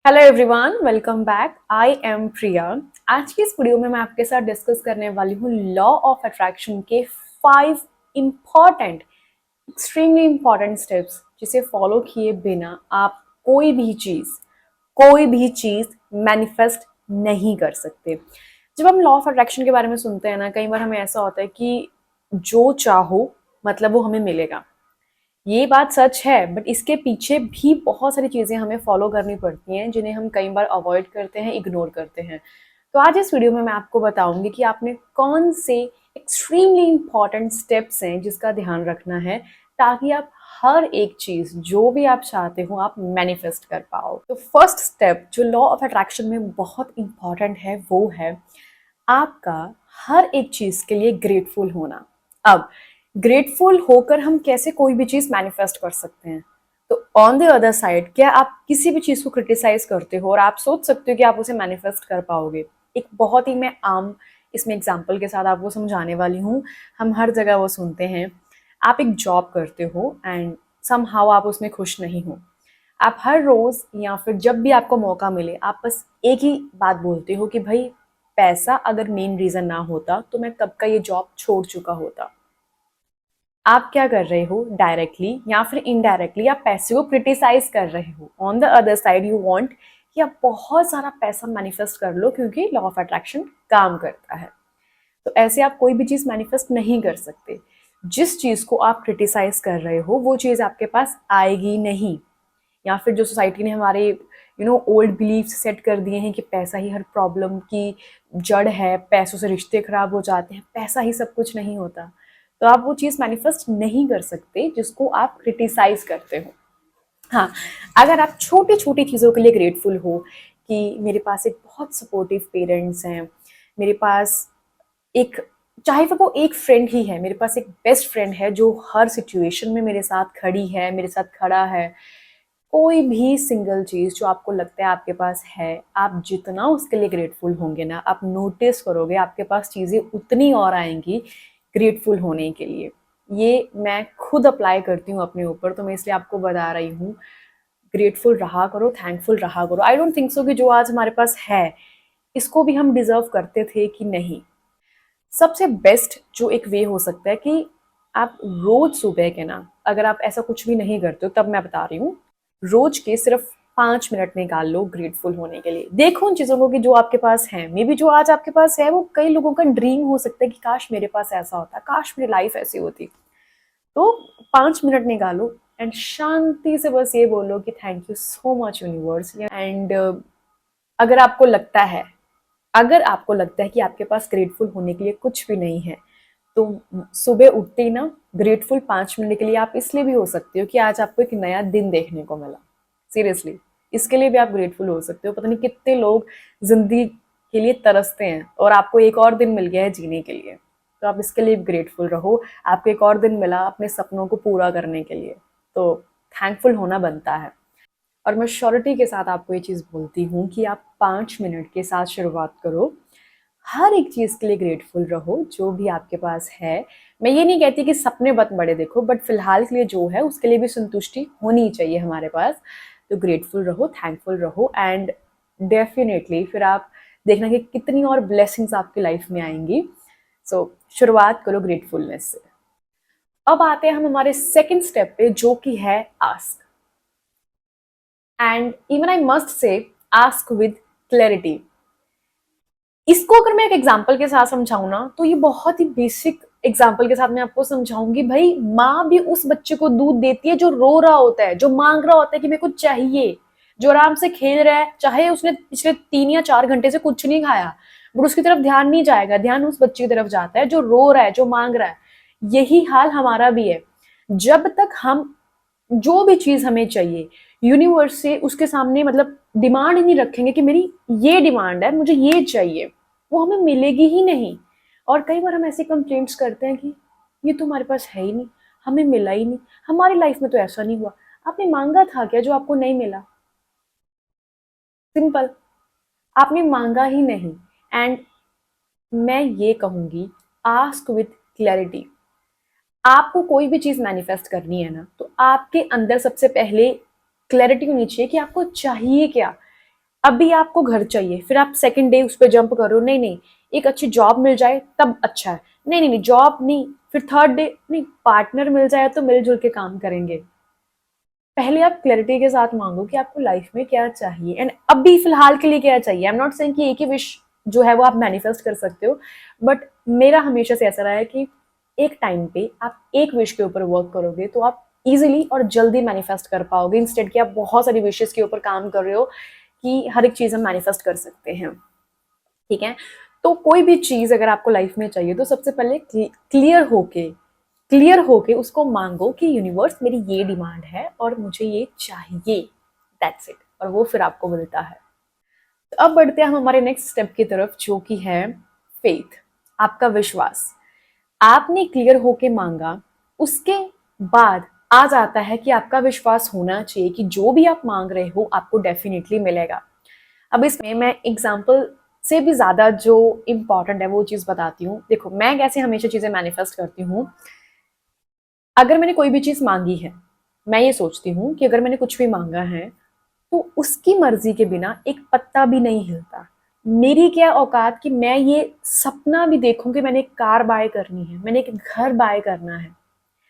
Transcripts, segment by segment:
Hello everyone, welcome back. I am Priya. आज की इस वीडियो में मैं आपके साथ डिस्कस करने वाली हूँ लॉ ऑफ अट्रैक्शन के 5 इम्पॉर्टेंट, एक्सट्रीमली इम्पॉर्टेंट स्टेप्स जिसे फॉलो किए बिना आप कोई भी चीज मैनिफेस्ट नहीं कर सकते। जब हम लॉ ऑफ अट्रैक्शन के बारे में सुनते हैं ना, कई बार हमें ऐसा होता है कि जो चाहो मतलब वो हमें मिलेगा। ये बात सच है, बट इसके पीछे भी बहुत सारी चीज़ें हमें फॉलो करनी पड़ती हैं जिन्हें हम कई बार अवॉइड करते हैं, इग्नोर करते हैं। तो आज इस वीडियो में मैं आपको बताऊंगी कि आपने कौन से एक्सट्रीमली इंपॉर्टेंट स्टेप्स हैं जिसका ध्यान रखना है ताकि आप हर एक चीज़ जो भी आप चाहते हो आप मैनिफेस्ट कर पाओ। तो फर्स्ट स्टेप जो लॉ ऑफ अट्रैक्शन में बहुत इंपॉर्टेंट है वो है आपका हर एक चीज़ के लिए ग्रेटफुल होना। अब ग्रेटफुल होकर हम कैसे कोई भी चीज मैनिफेस्ट कर सकते हैं? तो ऑन द अदर साइड, क्या आप किसी भी चीज को क्रिटिसाइज करते हो और आप सोच सकते हो कि आप उसे मैनिफेस्ट कर पाओगे? एक बहुत ही मैं आम इसमें एग्जांपल के साथ आपको समझाने वाली हूँ। हम हर जगह वो सुनते हैं। आप एक जॉब करते हो एंड समहाउ आप उसमें खुश नहीं हो। आप हर रोज या फिर जब भी आपको मौका मिले आप बस एक ही बात बोलते हो कि भाई, पैसा अगर मेन रीजन ना होता तो मैं कब का ये जॉब छोड़ चुका होता। आप क्या कर रहे हो? डायरेक्टली या फिर इनडायरेक्टली आप पैसे को क्रिटिसाइज कर रहे हो। On the other side you want कि आप बहुत सारा पैसा मैनिफेस्ट कर लो क्योंकि लॉ ऑफ अट्रैक्शन काम करता है। तो ऐसे आप कोई भी चीज मैनिफेस्ट नहीं कर सकते। जिस चीज को आप क्रिटिसाइज कर रहे हो वो चीज आपके पास आएगी नहीं। या फिर जो सोसाइटी ने हमारे ओल्ड बिलीफ सेट कर दिए हैं कि पैसा ही हर प्रॉब्लम की जड़ है, पैसों से रिश्ते खराब हो जाते हैं, पैसा ही सब कुछ नहीं होता। तो आप वो चीज़ मैनिफेस्ट नहीं कर सकते जिसको आप क्रिटिसाइज करते हो। हाँ, अगर आप छोटी छोटी चीज़ों के लिए ग्रेटफुल हो कि मेरे पास एक बहुत सपोर्टिव पेरेंट्स हैं, मेरे पास एक, चाहे वो एक फ्रेंड ही है, मेरे पास एक बेस्ट फ्रेंड है जो हर सिचुएशन में मेरे साथ खड़ी है, मेरे साथ खड़ा है। कोई भी सिंगल चीज़ जो आपको लगता है आपके पास है, आप जितना उसके लिए ग्रेटफुल होंगे ना, आप नोटिस करोगे आपके पास चीज़ें उतनी और आएंगी ग्रेटफुल होने के लिए। ये मैं खुद अप्लाई करती हूँ अपने ऊपर, तो मैं इसलिए आपको बता रही हूँ। ग्रेटफुल रहा करो, थैंकफुल रहा करो। आई डोंट थिंक सो कि जो आज हमारे पास है इसको भी हम डिजर्व करते थे कि नहीं। सबसे बेस्ट जो एक वे हो सकता है कि आप रोज सुबह के ना, अगर आप ऐसा कुछ भी नहीं करते हो तब मैं बता रही हूँ, रोज के सिर्फ 5 मिनट निकाल लो ग्रेटफुल होने के लिए। देखो उन चीजों को कि जो आपके पास है। मे बी जो आज आपके पास है वो कई लोगों का ड्रीम हो सकता है कि काश मेरे पास ऐसा होता, काश मेरी लाइफ ऐसी होती। तो 5 मिनट निकालो एंड शांति से बस ये बोलो कि thank you so much universe. And अगर आपको लगता है अगर आपको लगता है कि आपके पास ग्रेटफुल होने के लिए कुछ भी नहीं है, तो सुबह उठते ही ना ग्रेटफुल 5 मिनट के लिए आप इसलिए भी हो सकते हो कि आज आपको एक नया दिन देखने को मिला। सीरियसली, इसके लिए भी आप ग्रेटफुल हो सकते हो। पता नहीं कितने लोग जिंदगी के लिए तरसते हैं और आपको एक और दिन मिल गया है जीने के लिए, तो आप इसके लिए ग्रेटफुल रहो। आपको एक और दिन मिला अपने सपनों को पूरा करने के लिए, तो थैंकफुल होना बनता है। और मैं श्योरिटी के साथ आपको ये चीज़ बोलती हूँ कि आप 5 मिनट के साथ शुरुआत करो। हर एक चीज़ के लिए ग्रेटफुल रहो जो भी आपके पास है। मैं ये नहीं कहती कि सपने बहुत बड़े देखो, बट फिलहाल के लिए जो है उसके लिए भी संतुष्टि होनी चाहिए हमारे पास। तो ग्रेटफुल रहो, थैंकफुल रहो, एंड डेफिनेटली फिर आप देखना कि कितनी और ब्लेसिंग्स आपकी लाइफ में आएंगी। सो शुरुआत करो ग्रेटफुलनेस से। अब आते हैं हम हमारे सेकेंड स्टेप पे जो कि है ask. And even I must say ask with clarity. इसको अगर मैं एक एग्जाम्पल के साथ समझाऊं ना, तो ये बहुत ही बेसिक एग्जाम्पल के साथ मैं आपको समझाऊंगी। भाई, माँ भी उस बच्चे को दूध देती है जो रो रहा होता है, जो मांग रहा होता है कि मेरे को चाहिए, जो आराम से खेल रहा है, चाहे उसने पिछले 3 या 4 घंटे से कुछ नहीं खाया, बट उसकी तरफ ध्यान नहीं जाएगा, ध्यान उस बच्चे की तरफ जाता है जो रो रहा है, जो मांग रहा है। यही हाल हमारा भी है। जब तक हम जो भी चीज हमें चाहिए यूनिवर्स से उसके सामने मतलब डिमांड ही नहीं रखेंगे कि मेरी ये डिमांड है, मुझे ये चाहिए, वो हमें मिलेगी ही नहीं। और कई बार हम ऐसे कंप्लेंट्स करते हैं कि ये तो हमारे पास है ही नहीं, हमें मिला ही नहीं, हमारी लाइफ में तो ऐसा नहीं हुआ। आपने मांगा था क्या जो आपको नहीं मिला? सिंपल, आपने मांगा ही नहीं। एंड मैं ये कहूंगी, आस्क विथ क्लैरिटी। आपको कोई भी चीज मैनिफेस्ट करनी है ना, तो आपके अंदर सबसे पहले क्लैरिटी होनी चाहिए कि आपको चाहिए क्या। अभी आपको घर चाहिए, फिर आप सेकंड डे उस पर जंप कर रहे हो, नहीं नहीं एक अच्छी जॉब मिल जाए तब अच्छा है, नहीं नहीं नहीं जॉब नहीं, फिर थर्ड डे नहीं पार्टनर मिल जाए तो मिलजुल के काम करेंगे। पहले आप क्लैरिटी के साथ मांगो कि आपको लाइफ में क्या चाहिए एंड अभी फिलहाल के लिए क्या चाहिए। आई एम नॉट सेइंग कि एक ही विश जो है वो आप मैनिफेस्ट कर सकते हो, बट मेरा हमेशा से ऐसा रहा है कि एक टाइम पे आप एक विश के ऊपर वर्क करोगे तो आप इजीली और जल्दी मैनिफेस्ट कर पाओगे, इंस्टेड कि आप बहुत सारी विशेस के ऊपर काम कर रहे हो कि हर एक चीज हम मैनिफेस्ट कर सकते हैं। ठीक है, तो कोई भी चीज अगर आपको लाइफ में चाहिए तो सबसे पहले क्लियर होके उसको मांगो कि यूनिवर्स मेरी ये डिमांड है और मुझे ये चाहिए, दैट्स इट, और वो फिर आपको मिलता है। तो अब बढ़ते हैं हम हमारे नेक्स्ट स्टेप की तरफ जो कि है फेथ, आपका विश्वास। आपने क्लियर होके मांगा, उसके बाद आ जाता है कि आपका विश्वास होना चाहिए कि जो भी आप मांग रहे हो आपको डेफिनेटली मिलेगा। अब इसमें मैं एग्जाम्पल से भी ज्यादा जो इम्पोर्टेंट है वो चीज बताती हूँ। देखो मैं कैसे हमेशा चीजें मैनिफेस्ट करती हूँ। अगर मैंने कोई भी चीज मांगी है, मैं ये सोचती हूँ कि अगर मैंने कुछ भी मांगा है तो उसकी मर्जी के बिना एक पत्ता भी नहीं हिलता। मेरी क्या औकात कि मैं ये सपना भी देखूं कि मैंने एक कार बाय करनी है, मैंने एक घर बाय करना है,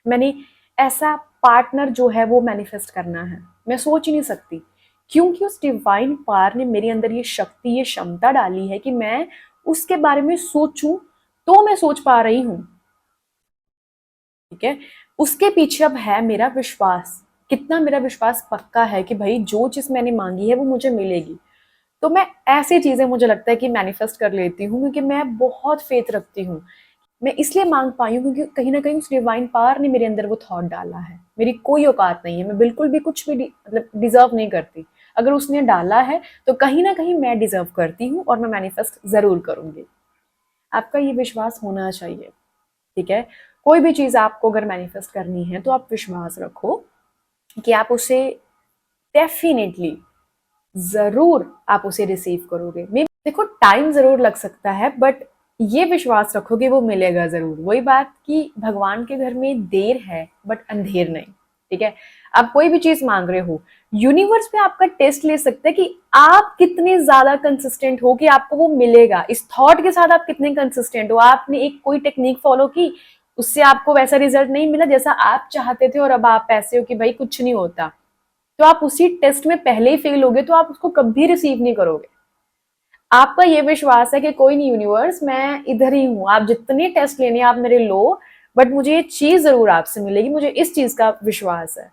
मैंने ऐसा पार्टनर जो है वो मैनिफेस्ट करना है। मैं सोच ही नहीं सकती क्योंकि उस डिवाइन पावर ने मेरे अंदर ये शक्ति, ये क्षमता डाली है कि मैं उसके बारे में सोचूं तो मैं सोच पा रही हूं। ठीक है, उसके पीछे अब है मेरा विश्वास, कितना मेरा विश्वास पक्का है कि भाई जो चीज मैंने मांगी है वो मुझे मिलेगी। तो मैं ऐसी चीजें मुझे लगता है कि मैनिफेस्ट कर लेती हूँ क्योंकि मैं बहुत फेथ रखती हूँ। मैं इसलिए मांग पाई हूँ क्योंकि कहीं ना कहीं उस डिवाइन पावर ने मेरे अंदर वो थॉट डाला है। मेरी कोई औकात नहीं है, मैं बिल्कुल भी कुछ भी मतलब डिजर्व नहीं करती। अगर उसने डाला है तो कहीं ना कहीं मैं डिजर्व करती हूँ और मैं मैनिफेस्ट जरूर करूंगी। आपका ये विश्वास होना चाहिए। ठीक है, कोई भी चीज आपको अगर मैनिफेस्ट करनी है तो आप विश्वास रखो कि आप उसे डेफिनेटली जरूर आप उसे रिसीव करोगे। मे देखो टाइम जरूर लग सकता है बट ये विश्वास रखो कि वो मिलेगा जरूर। वही बात कि भगवान के घर में देर है बट अंधेर नहीं। ठीक है, आप कोई भी चीज मांग रहे हो, यूनिवर्स पे आपका टेस्ट ले सकता है कि आप कितने ज्यादा कंसिस्टेंट हो कि आपको वो मिलेगा। इस थॉट के साथ आप कितने कंसिस्टेंट हो। आपने एक कोई टेक्निक फॉलो की, उससे आपको वैसा रिजल्ट नहीं मिला जैसा आप चाहते थे और अब आप ऐसे हो कि भाई कुछ नहीं होता, तो आप उसी टेस्ट में पहले ही फेल होगे तो आप उसको कभी रिसीव नहीं करोगे। आपका ये विश्वास है कि कोई नहीं यूनिवर्स, मैं इधर ही हूं, आप जितने टेस्ट लेने आप मेरे लो, बट मुझे ये चीज जरूर आपसे मिलेगी, मुझे इस चीज का विश्वास है।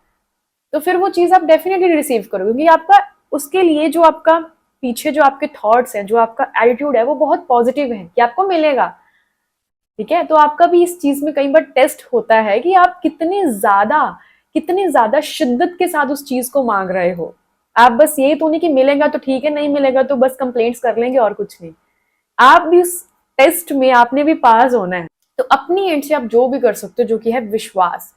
तो फिर वो चीज आप डेफिनेटली रिसीव करोगे क्योंकि आपका उसके लिए जो आपका पीछे जो आपके थॉट्स हैं, जो आपका एटीट्यूड है वो बहुत पॉजिटिव है कि आपको मिलेगा। ठीक है, तो आपका भी इस चीज में कई बार टेस्ट होता है कि आप कितने ज्यादा शिद्दत के साथ उस चीज को मांग रहे हो। आप बस ये तो नहीं कि मिलेगा तो ठीक है, नहीं मिलेगा तो बस कंप्लेंट्स कर लेंगे और कुछ नहीं। आप भी उस टेस्ट में आपने भी पास होना है। तो अपनी एंड से आप जो भी कर सकते हो जो कि है विश्वास,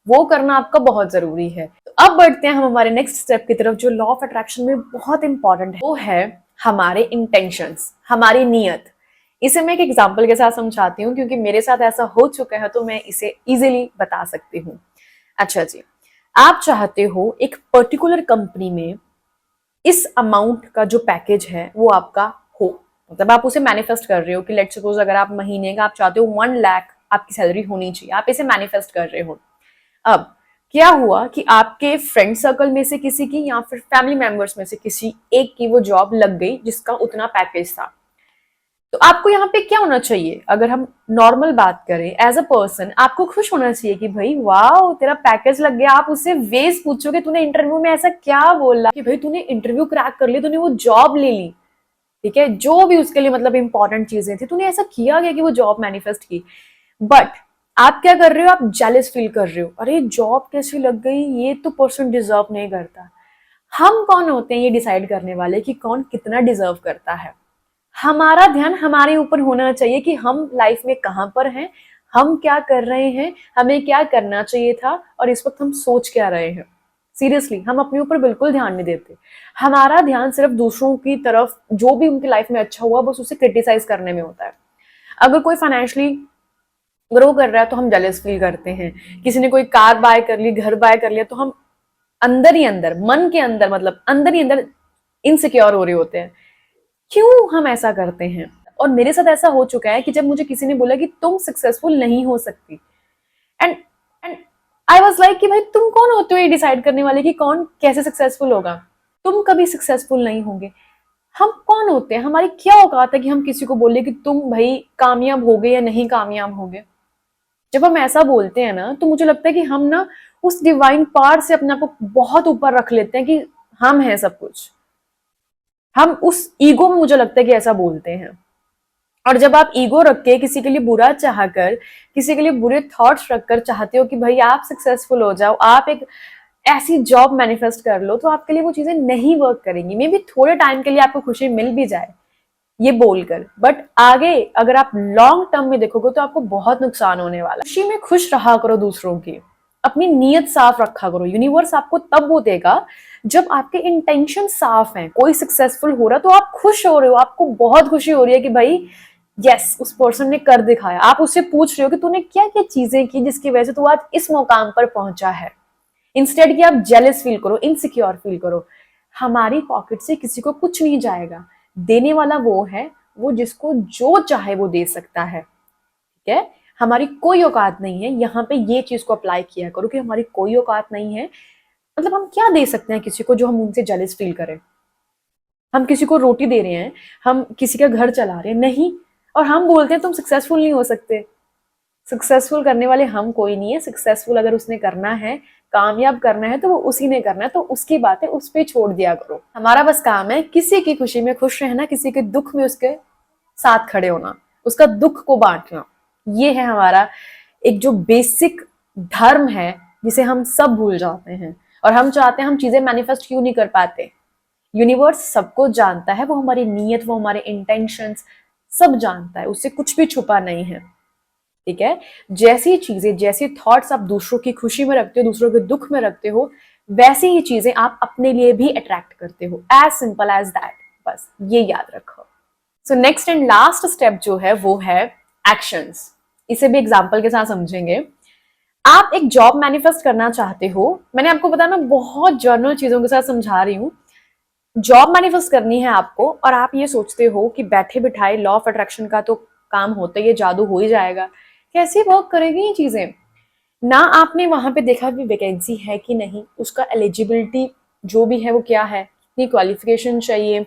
वो करना आपका बहुत जरूरी है। तो अब बढ़ते हैं हम हमारे नेक्स्ट स्टेप की तरफ जो लॉ ऑफ अट्रैक्शन में बहुत इंपॉर्टेंट है, वो है हमारे इंटेंशंस, हमारी नीयत। इसे मैं एक एग्जाम्पल के साथ समझाती हूँ क्योंकि मेरे साथ ऐसा हो चुका है तो मैं इसे इजीली बता सकती हूँ। अच्छा जी, आप चाहते हो एक पर्टिकुलर कंपनी में इस अमाउंट का जो पैकेज है वो आपका हो, मतलब आप उसे मैनिफेस्ट कर रहे हो कि लेट्स सपोज अगर आप महीने का आप चाहते हो 1 लाख आपकी सैलरी होनी चाहिए, आप इसे मैनिफेस्ट कर रहे हो। अब क्या हुआ कि आपके फ्रेंड सर्कल में से किसी की या फिर फैमिली मेंबर्स में से किसी एक की वो जॉब लग गई जिसका उतना पैकेज था। तो आपको यहाँ पे क्या होना चाहिए, अगर हम नॉर्मल बात करें एज अ पर्सन, आपको खुश होना चाहिए कि भाई वाह तेरा पैकेज लग गया। आप उससे वेज पूछोगे तूने इंटरव्यू में ऐसा क्या बोला कि भाई तूने इंटरव्यू क्रैक कर लिया, तूने वो जॉब ले ली। ठीक है, जो भी उसके लिए मतलब इंपॉर्टेंट चीजें थी, तूने ऐसा किया गया कि वो जॉब मैनिफेस्ट की। बट आप क्या कर रहे हो, आप जेलस फील कर रहे हो, अरे जॉब कैसी लग गई, ये तो पर्सन डिजर्व नहीं करता। हम कौन होते हैं ये डिसाइड करने वाले कि कौन कितना डिजर्व करता है। हमारा ध्यान हमारे ऊपर होना चाहिए कि हम लाइफ में कहां पर हैं, हम क्या कर रहे हैं, हमें क्या करना चाहिए था और इस वक्त हम सोच क्या रहे हैं। सीरियसली हम अपने ऊपर बिल्कुल ध्यान नहीं देते। हमारा ध्यान सिर्फ दूसरों की तरफ, जो भी उनकी लाइफ में अच्छा हुआ बस उसे क्रिटिसाइज करने में होता है। अगर कोई फाइनेंशियली ग्रो कर रहा है तो हम जेलस फील करते हैं। किसी ने कोई कार बाय कर ली, घर बाय कर लिया, तो हम अंदर ही अंदर, मन के अंदर, मतलब अंदर ही अंदर इनसिक्योर हो रहे होते हैं। क्यों हम ऐसा करते हैं? और मेरे साथ ऐसा हो चुका है कि जब मुझे किसी ने बोला कि तुम सक्सेसफुल नहीं हो सकती, and and I was like कि भाई तुम कौन होते हो ये डिसाइड करने वाले कि कौन कैसे सक्सेसफुल होगा? तुम कभी सक्सेसफुल नहीं होंगे। हम कौन होते हैं? हमारी क्या औकात है कि हम किसी को बोले कि तुम भाई कामयाब होगे या नहीं कामयाब होगे? जब हम ऐसा बोलते हैं ना, तो मुझे लगता है कि हम ना उस डिवाइन पावर से अपने आप को बहुत ऊपर रख लेते हैं कि हम हैं सब कुछ। हम उस ईगो में मुझे लगता है कि ऐसा बोलते हैं। और जब आप ईगो रख के किसी के लिए बुरा चाहकर, किसी के लिए बुरे थॉट्स रखकर चाहते हो कि भाई आप सक्सेसफुल हो जाओ, आप एक ऐसी जॉब मैनिफेस्ट कर लो, तो आपके लिए वो चीजें नहीं वर्क करेंगी। मे बी थोड़े टाइम के लिए आपको खुशी मिल भी जाए ये बोलकर, बट आगे अगर आप लॉन्ग टर्म में देखोगे तो आपको बहुत नुकसान होने वाला है। खुशी में खुश रहा करो दूसरों की, अपनी नीयत साफ रखा करो। यूनिवर्स आपको तब वो देगा जब आपके इंटेंशन साफ हैं। कोई सक्सेसफुल हो रहा तो आप खुश हो रहे हो, आपको बहुत खुशी हो रही है कि भाई यस उस पर्सन ने कर दिखाया। आप उससे पूछ रहे हो कि तूने क्या क्या चीजें की जिसकी वजह से तू आज इस मुकाम पर पहुंचा है। इंस्टेड कि आप जेलस फील करो, इनसिक्योर फील करो। हमारी पॉकेट से किसी को कुछ नहीं जाएगा। देने वाला वो है, वो जिसको जो चाहे वो दे सकता है। ठीक है, हमारी कोई औकात नहीं है। यहाँ पे ये चीज को अप्लाई किया करो कि हमारी कोई औकात नहीं है। मतलब हम क्या दे सकते हैं किसी को जो हम उनसे जेलस फील करें? हम किसी को रोटी दे रहे हैं, हम किसी का घर चला रहे हैं, नहीं, और हम बोलते हैं तुम सक्सेसफुल नहीं हो सकते। सक्सेसफुल करने वाले हम कोई नहीं है। सक्सेसफुल अगर उसने करना है, कामयाब करना है, तो वो उसी ने करना है। तो उसकी बातें उस पे छोड़ दिया करो। हमारा बस काम है किसी की खुशी में खुश रहना, किसी के दुख में उसके साथ खड़े होना, उसका दुख को बांटना। ये है हमारा एक जो बेसिक धर्म है जिसे हम सब भूल जाते हैं। और हम चाहते हैं, हम चीजें मैनिफेस्ट क्यों नहीं कर पाते? यूनिवर्स सबको जानता है, वो हमारी नीयत, वो हमारे इंटेंशंस सब जानता है, उससे कुछ भी छुपा नहीं है। ठीक है, जैसी चीजें, जैसी थॉट्स आप दूसरों की खुशी में रखते हो, दूसरों के दुख में रखते हो, वैसी ही चीजें आप अपने लिए भी अट्रैक्ट करते हो। As simple as that. बस ये याद रखो। So next and last step जो है वो है एक्शंस। इसे भी एग्जांपल के साथ समझेंगे। आप एक जॉब मैनिफेस्ट करना चाहते हो। मैंने आपको बताया मैं बहुत जर्नल चीजों के साथ समझा रही हूँ। जॉब मैनिफेस्ट करनी है आपको, और आप ये सोचते हो कि बैठे बिठाए लॉ ऑफ अट्रैक्शन का तो काम होता है, ये जादू हो ही जाएगा। कैसे वर्क करेगी ये चीजें? ना आपने वहां पे देखा भी वैकेंसी है कि नहीं, उसका एलिजिबिलिटी जो भी है वो क्या है, कितनी क्वालिफिकेशन चाहिए,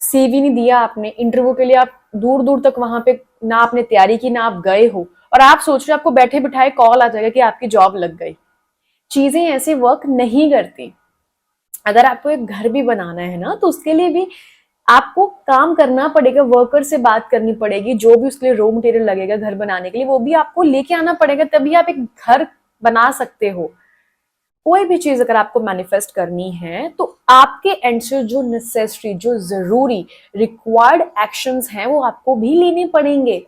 सीवी नहीं दिया आपने इंटरव्यू के लिए, आप दूर दूर तक वहां पे ना आपने तैयारी की ना आप गए हो, और आप सोच रहे हो आपको बैठे बिठाए कॉल आ जाएगा कि आपकी जॉब लग गई। चीजें ऐसे वर्क नहीं करती। अगर आपको एक घर भी बनाना है ना, तो उसके लिए भी आपको काम करना पड़ेगा, वर्कर से बात करनी पड़ेगी, जो भी उसके लिए रॉ मटेरियल लगेगा घर बनाने के लिए वो भी आपको लेके आना पड़ेगा, तभी आप एक घर बना सकते हो। कोई भी चीज अगर आपको मैनिफेस्ट करनी है तो आपके एंड से जो नेसेसरी, जो जरूरी रिक्वायर्ड एक्शंस हैं वो आपको भी लेने पड़ेंगे।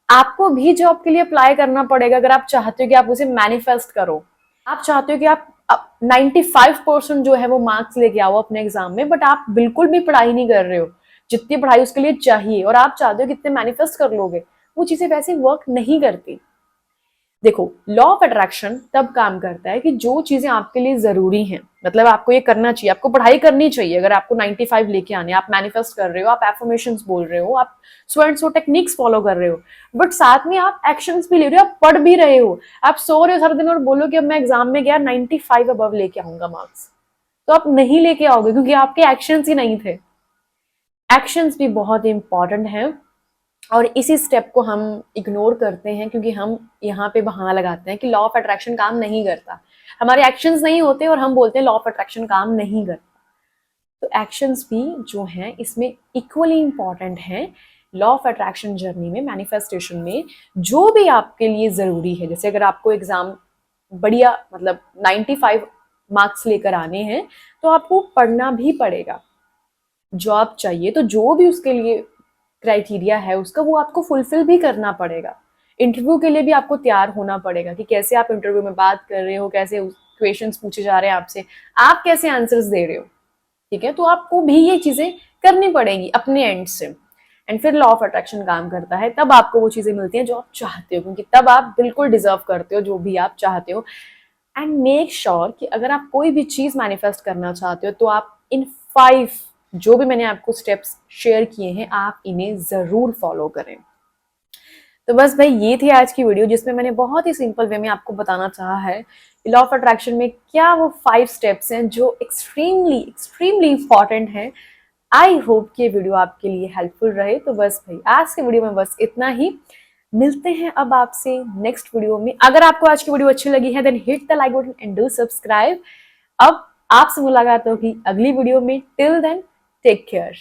आपको भी जॉब के लिए अप्लाई करना पड़ेगा अगर आप चाहते हो कि आप उसे मैनिफेस्ट करो। आप चाहते हो कि आप 95% जो है वो मार्क्स लेके आओ अपने एग्जाम में, बट आप बिल्कुल भी पढ़ाई नहीं कर रहे हो जितनी पढ़ाई उसके लिए चाहिए, और आप चाहते हो कितने मैनिफेस्ट कर लोगे। वो चीजें वैसे वर्क नहीं करती। देखो, लॉ ऑफ अट्रैक्शन तब काम करता है कि जो चीजें आपके लिए जरूरी हैं, मतलब आपको ये करना चाहिए, आपको पढ़ाई करनी चाहिए। अगर आपको 95 लेके आने, आप मैनिफेस्ट कर रहे हो, आप एफर्मेशंस बोल रहे हो, आप so and so techniques follow कर रहे हो, बट साथ में आप एक्शंस भी ले रहे हो, आप पढ़ भी रहे हो, आप सो रहे हो सारा दिन और बोलो कि अब मैं एग्जाम में गया 95 अबव लेके आऊंगा मार्क्स, तो आप नहीं लेके आओगे क्योंकि आपके एक्शंस ही नहीं थे। एक्शंस भी बहुत इंपॉर्टेंट है, और इसी स्टेप को हम इग्नोर करते हैं क्योंकि हम यहाँ पे बहाना लगाते हैं कि लॉ ऑफ अट्रैक्शन काम नहीं करता, हमारे एक्शंस नहीं होते और हम बोलते हैं लॉ ऑफ अट्रैक्शन काम नहीं करता। तो एक्शंस भी जो हैं इसमें इक्वली इंपॉर्टेंट हैं। लॉ ऑफ अट्रैक्शन जर्नी में, मैनिफेस्टेशन में जो भी आपके लिए जरूरी है, जैसे अगर आपको एग्जाम बढ़िया मतलब 95 मार्क्स लेकर आने हैं तो आपको पढ़ना भी पड़ेगा। जॉब चाहिए तो जो भी उसके लिए क्राइटेरिया है उसका, वो आपको फुलफिल भी करना पड़ेगा। इंटरव्यू के लिए भी आपको तैयार होना पड़ेगा कि कैसे आप इंटरव्यू में बात कर रहे हो, कैसे क्वेश्चंस पूछे जा रहे हैं आपसे, आप कैसे आंसर्स दे रहे हो। ठीक है, तो आपको भी ये चीजें करनी पड़ेंगी अपने एंड से। एंड फिर लॉ ऑफ अट्रैक्शन काम करता है, तब आपको वो चीजें मिलती हैं जो आप चाहते हो, क्योंकि तब आप बिल्कुल डिजर्व करते हो जो भी आप चाहते हो। एंड मेक श्योर कि अगर आप कोई भी चीज मैनिफेस्ट करना चाहते हो तो आप इन 5 जो भी मैंने आपको स्टेप्स शेयर किए हैं आप इन्हें ज़रूर फॉलो करें। तो बस भाई ये थी आज की वीडियो जिसमें मैंने बहुत ही सिंपल वे में आपको बताना चाहा है लॉ ऑफ अट्रैक्शन में क्या वो 5 स्टेप्स हैं जो एक्सट्रीमली एक्सट्रीमली इंपॉर्टेंट हैं। आई होप कि ये वीडियो आपके लिए हेल्पफुल रहे। तो बस भाई आज के वीडियो में बस इतना ही। मिलते हैं अब आपसे नेक्स्ट वीडियो में। अगर आपको आज की वीडियो अच्छी लगी है then hit the like button and do subscribe. अब आपसे मुलाकात होगी अगली वीडियो में। Till then take care.